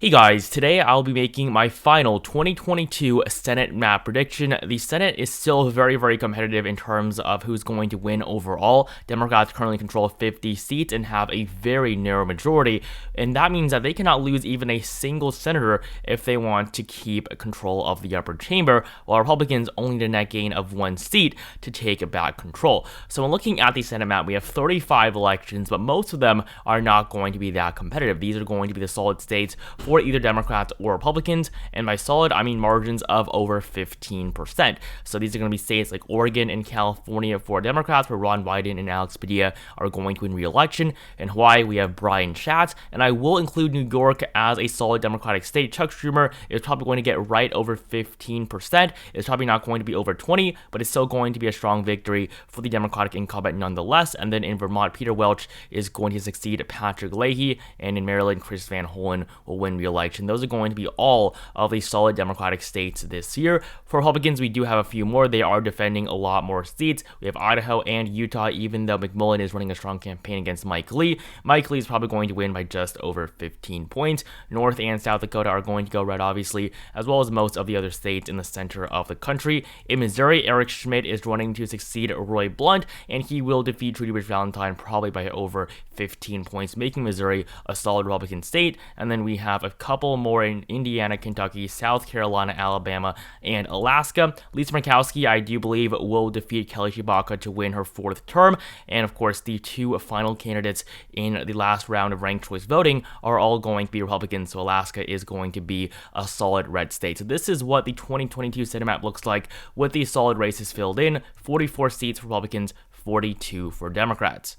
Hey guys, today I'll be making my final 2022 Senate map prediction. The Senate is still very competitive in terms of who's going to win overall. Democrats currently control 50 seats and have a very narrow majority, and that means that they cannot lose even a single senator if they want to keep control of the upper chamber, while Republicans only need a net gain of one seat to take back control. So when looking at the Senate map, we have 35 elections, but most of them are not going to be that competitive. These are going to be the solid states for either Democrats or Republicans, and by solid, I mean margins of over 15%. So these are going to be states like Oregon and California for Democrats, where Ron Wyden and Alex Padilla are going to win re-election. In Hawaii, we have Brian Schatz, and I will include New York as a solid Democratic state. Chuck Schumer is probably going to get right over 15%. It's probably not going to be over 20, but it's still going to be a strong victory for the Democratic incumbent nonetheless. And then in Vermont, Peter Welch is going to succeed Patrick Leahy, and in Maryland, Chris Van Hollen will win re-election. Those are going to be all of the solid Democratic states this year. For Republicans, we do have a few more. They are defending a lot more seats. We have Idaho and Utah, even though McMullen is running a strong campaign against Mike Lee. Mike Lee is probably going to win by just over 15 points. North and South Dakota are going to go red, obviously, as well as most of the other states in the center of the country. In Missouri, Eric Schmidt is running to succeed Roy Blunt, and he will defeat Trudy Ridge Valentine probably by over 15 points, making Missouri a solid Republican state. And then we have a couple more in Indiana, Kentucky, South Carolina, Alabama, and Alaska. Lisa Murkowski, I do believe, will defeat Kelly Tshibaka to win her fourth term. And of course, the two final candidates in the last round of ranked choice voting are all going to be Republicans, so Alaska is going to be a solid red state. So this is what the 2022 Senate map looks like with these solid races filled in: 44 seats for Republicans, 42 for Democrats.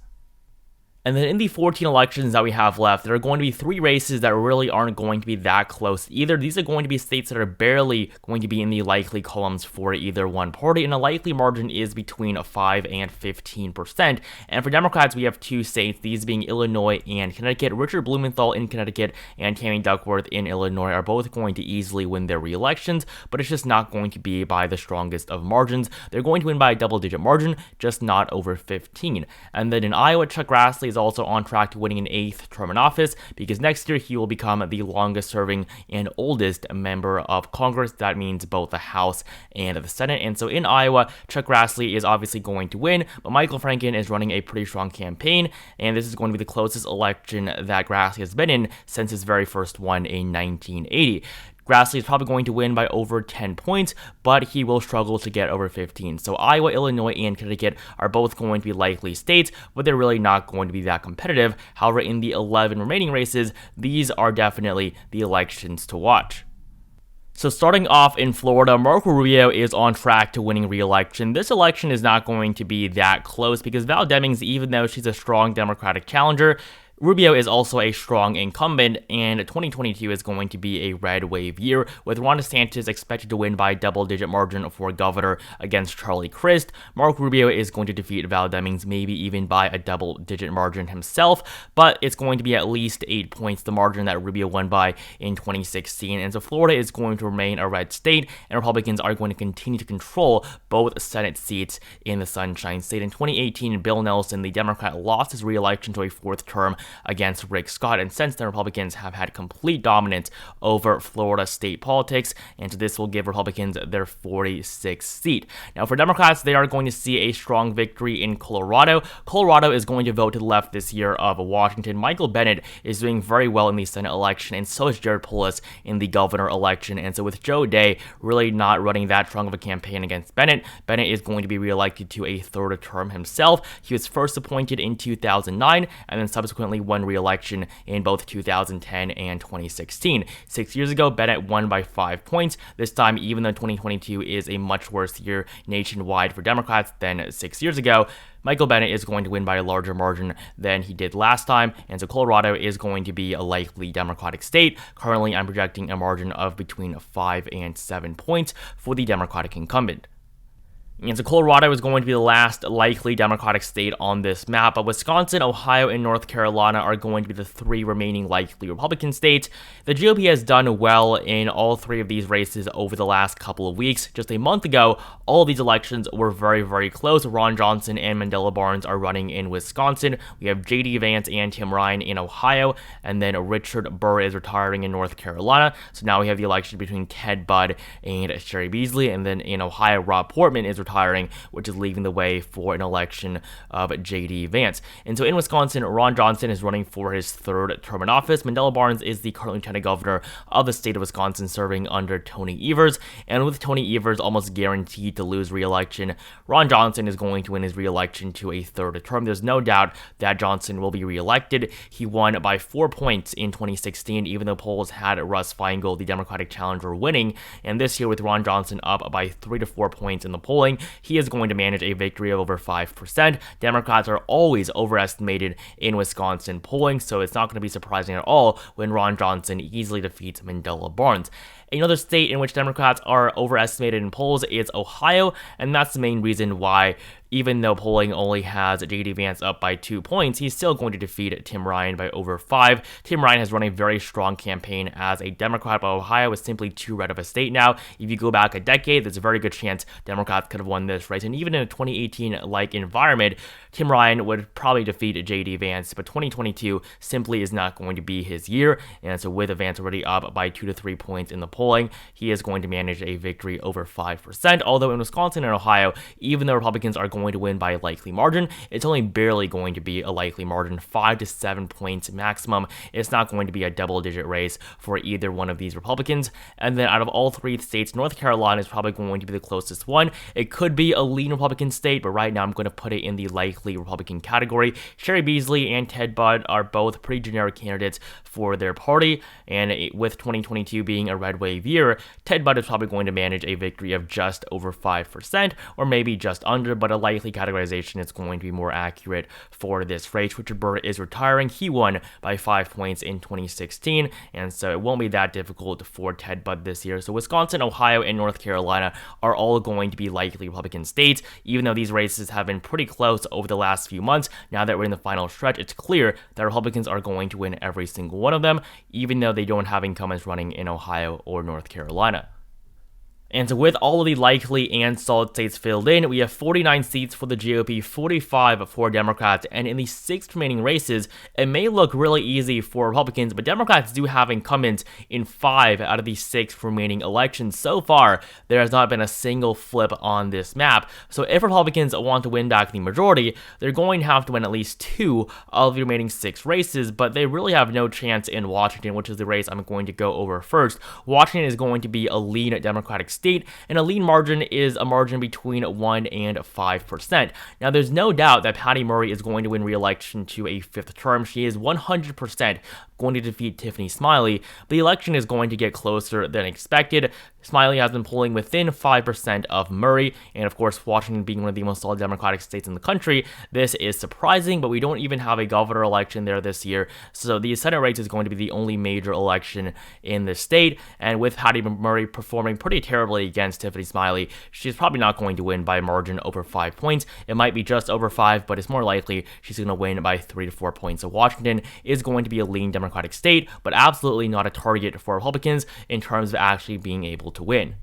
And then in the 14 elections that we have left, there are going to be three races that really aren't going to be that close either. These are going to be states that are barely going to be in the likely columns for either one party, and a likely margin is between 5 and 15%. And for Democrats, we have two states, these being Illinois and Connecticut. Richard Blumenthal in Connecticut and Tammy Duckworth in Illinois are both going to easily win their re-elections, but it's just not going to be by the strongest of margins. They're going to win by a double-digit margin, just not over 15. And then in Iowa, Chuck Grassley is also on track to winning an 8th term in office, because next year he will become the longest serving and oldest member of Congress. That means both the House and the Senate. And so in Iowa, Chuck Grassley is obviously going to win, but Michael Franken is running a pretty strong campaign, and this is going to be the closest election that Grassley has been in since his very first one in 1980. Grassley is probably going to win by over 10 points, but he will struggle to get over 15. So Iowa, Illinois, and Connecticut are both going to be likely states, but they're really not going to be that competitive. However, in the 11 remaining races, these are definitely the elections to watch. So starting off in Florida, Marco Rubio is on track to winning re-election. This election is not going to be that close because Val Demings, even though she's a strong Democratic challenger, Rubio is also a strong incumbent, and 2022 is going to be a red wave year, with Ron DeSantis expected to win by a double-digit margin for governor against Charlie Crist. Mark Rubio is going to defeat Val Demings, maybe even by a double-digit margin himself, but it's going to be at least 8 points, the margin that Rubio won by in 2016. And so Florida is going to remain a red state, and Republicans are going to continue to control both Senate seats in the Sunshine State. In 2018, Bill Nelson, the Democrat, lost his re-election to a fourth term against Rick Scott, and since then Republicans have had complete dominance over Florida state politics, and so this will give Republicans their 46th seat. Now for Democrats, they are going to see a strong victory in Colorado. Colorado is going to vote to the left this year of Washington. Michael Bennet is doing very well in the Senate election, and so is Jared Polis in the governor election, and so with Joe Day really not running that strong of a campaign against Bennet, Bennet is going to be reelected to a third term himself. He was first appointed in 2009, and then subsequently won re-election in both 2010 and 2016. 6 years ago, Bennett won by 5 points. This time, even though 2022 is a much worse year nationwide for Democrats than 6 years ago, Michael Bennet is going to win by a larger margin than he did last time, and so Colorado is going to be a likely Democratic state. Currently, I'm projecting a margin of between 5 and 7 points for the Democratic incumbent. And so Colorado is going to be the last likely Democratic state on this map, but Wisconsin, Ohio, and North Carolina are going to be the three remaining likely Republican states. The GOP has done well in all three of these races over the last couple of weeks. Just a month ago, all of these elections were very, very close. Ron Johnson and Mandela Barnes are running in Wisconsin. We have J.D. Vance and Tim Ryan in Ohio, and then Richard Burr is retiring in North Carolina. So now we have the election between Ted Budd and Cheri Beasley, and then in Ohio, Rob Portman is retiring, which is leaving the way for an election of J.D. Vance. And so in Wisconsin, Ron Johnson is running for his third term in office. Mandela Barnes is the current lieutenant governor of the state of Wisconsin, serving under Tony Evers. And with Tony Evers almost guaranteed to lose re-election, Ron Johnson is going to win his re-election to a third term. There's no doubt that Johnson will be re-elected. He won by 4 points in 2016, even though polls had Russ Feingold, the Democratic challenger, winning. And this year, with Ron Johnson up by 3 to 4 points in the polling, he is going to manage a victory of over 5%. Democrats are always overestimated in Wisconsin polling, so it's not going to be surprising at all when Ron Johnson easily defeats Mandela Barnes. Another state in which Democrats are overestimated in polls is Ohio, and that's the main reason why, even though polling only has J.D. Vance up by 2 points, he's still going to defeat Tim Ryan by over 5. Tim Ryan has run a very strong campaign as a Democrat, but Ohio is simply too red of a state now. If you go back a decade, there's a very good chance Democrats could have won this race, and even in a 2018-like environment, Tim Ryan would probably defeat J.D. Vance, but 2022 simply is not going to be his year, and so with Vance already up by 2 to 3 points in the polling, he is going to manage a victory over 5%, although in Wisconsin and Ohio, even though Republicans are going to win by a likely margin, it's only barely going to be a likely margin, 5 to 7 points maximum. It's not going to be a double-digit race for either one of these Republicans. And then out of all three states, North Carolina is probably going to be the closest one. It could be a lean Republican state, but right now I'm going to put it in the likely Republican category. Cheri Beasley and Ted Budd are both pretty generic candidates for their party, and with 2022 being a red wave year, Ted Budd is probably going to manage a victory of just over 5%, or maybe just under, but a likely categorization is going to be more accurate for this race. Richard Burr is retiring. He won by 5 points in 2016, and so it won't be that difficult for Ted Budd this year. So Wisconsin, Ohio, and North Carolina are all going to be likely Republican states, even though these races have been pretty close over the last few months. Now that we're in the final stretch, it's clear that Republicans are going to win every single one of them, even though they don't have incumbents running in Ohio or North Carolina. And so with all of the likely and solid states filled in, we have 49 seats for the GOP, 45 for Democrats, and in the 6 remaining races, it may look really easy for Republicans, but Democrats do have incumbents in 5 out of the 6 remaining elections. So far, there has not been a single flip on this map, so if Republicans want to win back the majority, they're going to have to win at least 2 of the remaining 6 races, but they really have no chance in Washington, which is the race I'm going to go over first. Washington is going to be a lean Democratic state, and a lean margin is a margin between 1 and 5%. Now, there's no doubt that Patty Murray is going to win re-election to a 5th term. She is 100% going to defeat Tiffany Smiley, but the election is going to get closer than expected. Smiley has been polling within 5% of Murray, and of course, Washington being one of the most solid Democratic states in the country, this is surprising, but we don't even have a governor election there this year, so the Senate race is going to be the only major election in the state, and with Patty Murray performing pretty terribly against Tiffany Smiley, she's probably not going to win by a margin over 5 points. It might be just over 5, but it's more likely she's going to win by 3 to 4 points. So Washington is going to be a lean Democratic state, but absolutely not a target for Republicans in terms of actually being able to win.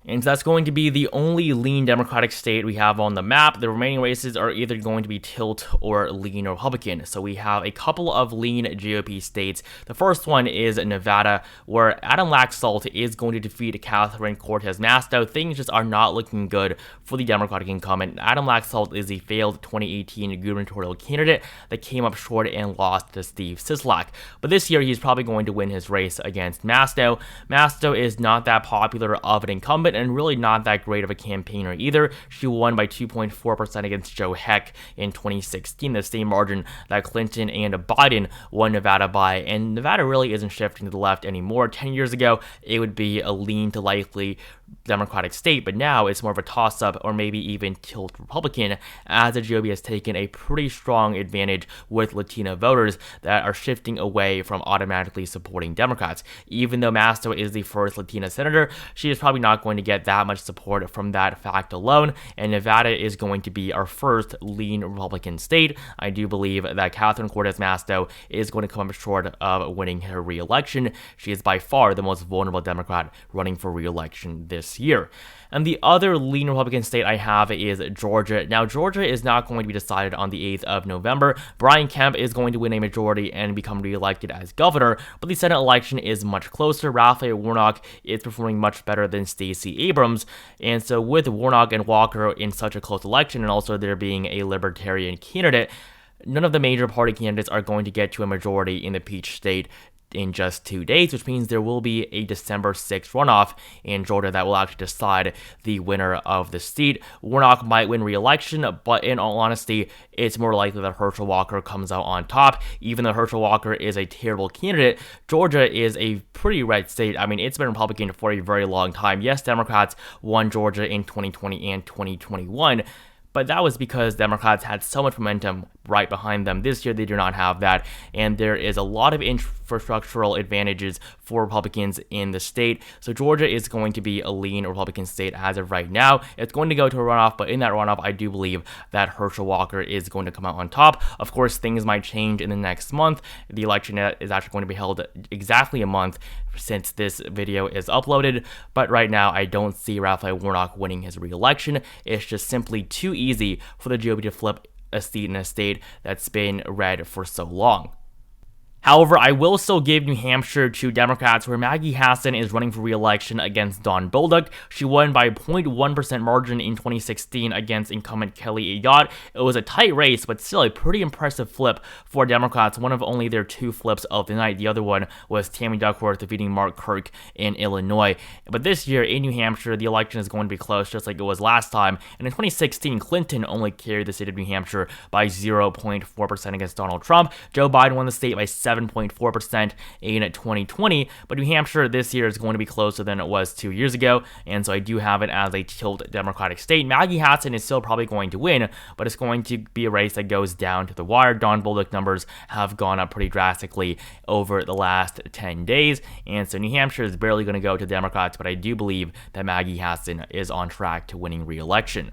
And so that's going to be the only lean Democratic state we have on the map. The remaining races are either going to be tilt or lean Republican. So we have a couple of lean GOP states. The first one is Nevada, where Adam Laxalt is going to defeat Catherine Cortez Masto. Things just are not looking good for the Democratic incumbent. Adam Laxalt is the failed 2018 gubernatorial candidate that came up short and lost to Steve Sisolak. But this year, he's probably going to win his race against Masto. Masto is not that popular of an incumbent, and really not that great of a campaigner either. She won by 2.4% against Joe Heck in 2016, the same margin that Clinton and Biden won Nevada by, and Nevada really isn't shifting to the left anymore. 10 years ago, it would be a lean to likely Democratic state, but now it's more of a toss-up or maybe even tilt Republican, as the GOP has taken a pretty strong advantage with Latina voters that are shifting away from automatically supporting Democrats. Even though Masto is the first Latina senator, she is probably not going to get that much support from that fact alone, and Nevada is going to be our first lean Republican state. I do believe that Catherine Cortez Masto is going to come up short of winning her re-election. She is by far the most vulnerable Democrat running for re-election this year. And the other lean Republican state I have is Georgia. Now, Georgia is not going to be decided on the 8th of November. Brian Kemp is going to win a majority and become re-elected as governor, but the Senate election is much closer. Raphael Warnock is performing much better than Stacey Abrams, and so with Warnock and Walker in such a close election, and also there being a libertarian candidate, none of the major party candidates are going to get to a majority in the Peach State in just 2 days, which means there will be a December 6th runoff in Georgia that will actually decide the winner of the seat. Warnock might win re-election, but in all honesty, it's more likely that Herschel Walker comes out on top. Even though Herschel Walker is a terrible candidate, Georgia is a pretty red state. I mean, it's been Republican for a very long time. Yes, Democrats won Georgia in 2020 and 2021, but that was because Democrats had so much momentum right behind them. This year, they do not have that, and there is a lot of infrastructural advantages for Republicans in the state. So Georgia is going to be a lean Republican state as of right now. It's going to go to a runoff, but in that runoff, I do believe that Herschel Walker is going to come out on top. Of course, things might change in the next month. The election is actually going to be held exactly a month since this video is uploaded, but right now, I don't see Raphael Warnock winning his re-election. It's just simply too easy for the GOP to flip a seat in a state that's been red for so long. However, I will still give New Hampshire to Democrats, where Maggie Hassan is running for re-election against Dawn Bolduc. She won by a 0.1% margin in 2016 against incumbent Kelly Ayotte. It was a tight race, but still a pretty impressive flip for Democrats, one of only their 2 flips of the night. The other one was Tammy Duckworth defeating Mark Kirk in Illinois. But this year in New Hampshire, the election is going to be close, just like it was last time. And in 2016, Clinton only carried the state of New Hampshire by 0.4% against Donald Trump. Joe Biden won the state by 7.4% in 2020, but New Hampshire this year is going to be closer than it was 2 years ago, and so I do have it as a tilt Democratic state. Maggie Hassan is still probably going to win, but it's going to be a race that goes down to the wire. Dawn Bolduc numbers have gone up pretty drastically over the last 10 days, and so New Hampshire is barely going to go to Democrats, but I do believe that Maggie Hassan is on track to winning re-election.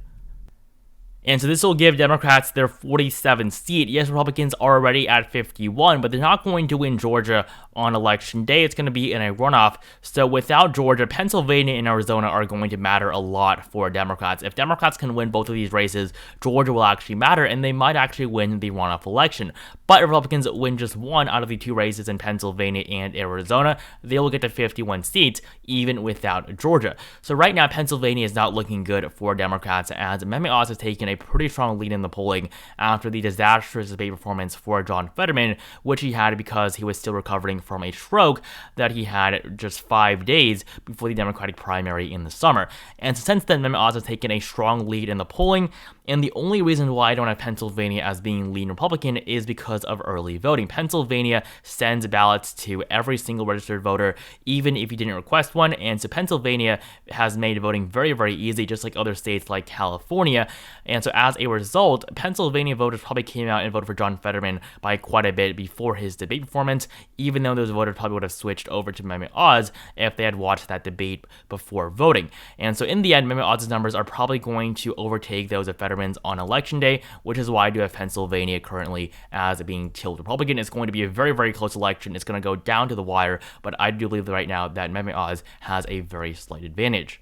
And so this will give Democrats their 47th seat. Yes, Republicans are already at 51, but they're not going to win Georgia on election day. It's going to be in a runoff. So without Georgia, Pennsylvania and Arizona are going to matter a lot for Democrats. If Democrats can win both of these races, Georgia will actually matter, and they might actually win the runoff election. But if Republicans win just one out of the 2 races in Pennsylvania and Arizona, they will get to 51 seats, even without Georgia. So right now, Pennsylvania is not looking good for Democrats, as Mehmet Oz has taken a pretty strong lead in the polling after the disastrous debate performance for John Fetterman, which he had because he was still recovering from a stroke that he had just 5 days before the Democratic primary in the summer. And so since then, Mehmet Oz has taken a strong lead in the polling, and the only reason why I don't have Pennsylvania as being lean Republican is because of early voting. Pennsylvania sends ballots to every single registered voter, even if you didn't request one, and so Pennsylvania has made voting very, very easy, just like other states like California. And so as a result, Pennsylvania voters probably came out and voted for John Fetterman by quite a bit before his debate performance, even though those voters probably would have switched over to Mehmet Oz if they had watched that debate before voting. And so in the end, Mehmet Oz's numbers are probably going to overtake those of Fetterman's on election day, which is why I do have Pennsylvania currently as being tilted Republican. It's going to be a very, very close election. It's going to go down to the wire, but I do believe right now that Mehmet Oz has a very slight advantage.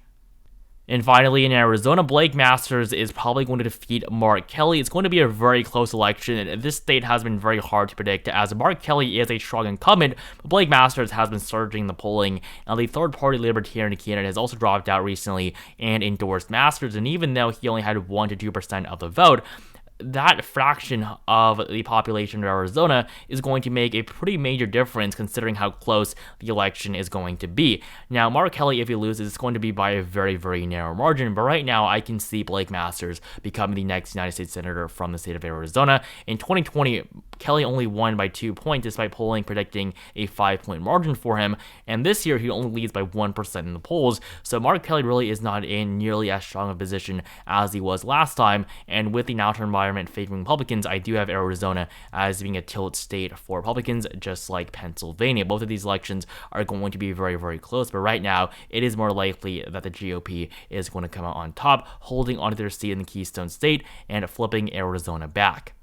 And finally, in Arizona, Blake Masters is probably going to defeat Mark Kelly. It's going to be a very close election, and this state has been very hard to predict, as Mark Kelly is a strong incumbent, but Blake Masters has been surging the polling, and the third-party Libertarian candidate has also dropped out recently and endorsed Masters, and even though he only had 1 to 2% of the vote, that fraction of the population of Arizona is going to make a pretty major difference considering how close the election is going to be. Now, Mark Kelly, if he loses, it's going to be by a very, very narrow margin, but right now I can see Blake Masters becoming the next United States Senator from the state of Arizona. In 2020, Kelly only won by 2 points despite polling predicting a 5-point margin for him, and this year he only leads by 1% in the polls, so Mark Kelly really is not in nearly as strong a position as he was last time, and with the national environment favoring Republicans, I do have Arizona as being a tilt state for Republicans, just like Pennsylvania. Both of these elections are going to be very, very close, but right now it is more likely that the GOP is going to come out on top, holding onto their seat in the Keystone State and flipping Arizona back.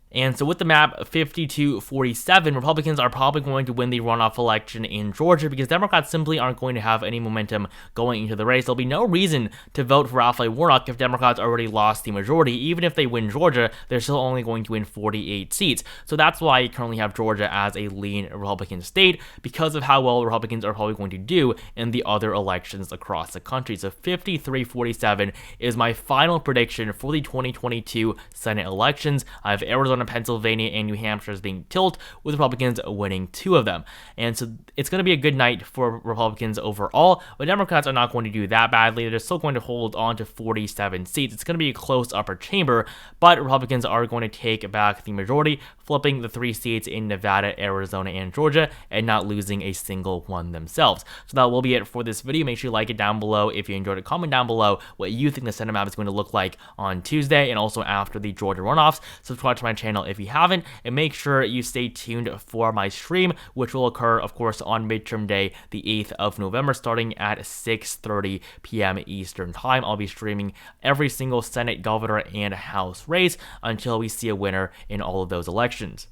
And so with the map 52-47, Republicans are probably going to win the runoff election in Georgia because Democrats simply aren't going to have any momentum going into the race. There'll be no reason to vote for Raphael Warnock if Democrats already lost the majority. Even if they win Georgia, they're still only going to win 48 seats. So that's why you currently have Georgia as a lean Republican state, because of how well Republicans are probably going to do in the other elections across the country. So 53-47 is my final prediction for the 2022 Senate elections. I have Arizona, Pennsylvania, and New Hampshire as being tilt, with Republicans winning 2 of them. And so it's going to be a good night for Republicans overall, but Democrats are not going to do that badly. They're still going to hold on to 47 seats. It's going to be a close upper chamber, but Republicans are going to take back the majority, flipping the 3 seats in Nevada, Arizona, and Georgia, and not losing a single one themselves. So that will be it for this video. Make sure you like it down below if you enjoyed it. Comment down below what you think the Senate map is going to look like on Tuesday and also after the Georgia runoffs. Subscribe to my channel if you haven't, and make sure you stay tuned for my stream, which will occur, of course, on midterm day, the 8th of November, starting at 6:30 p.m. Eastern Time. I'll be streaming every single Senate, governor, and House race until we see a winner in all of those elections.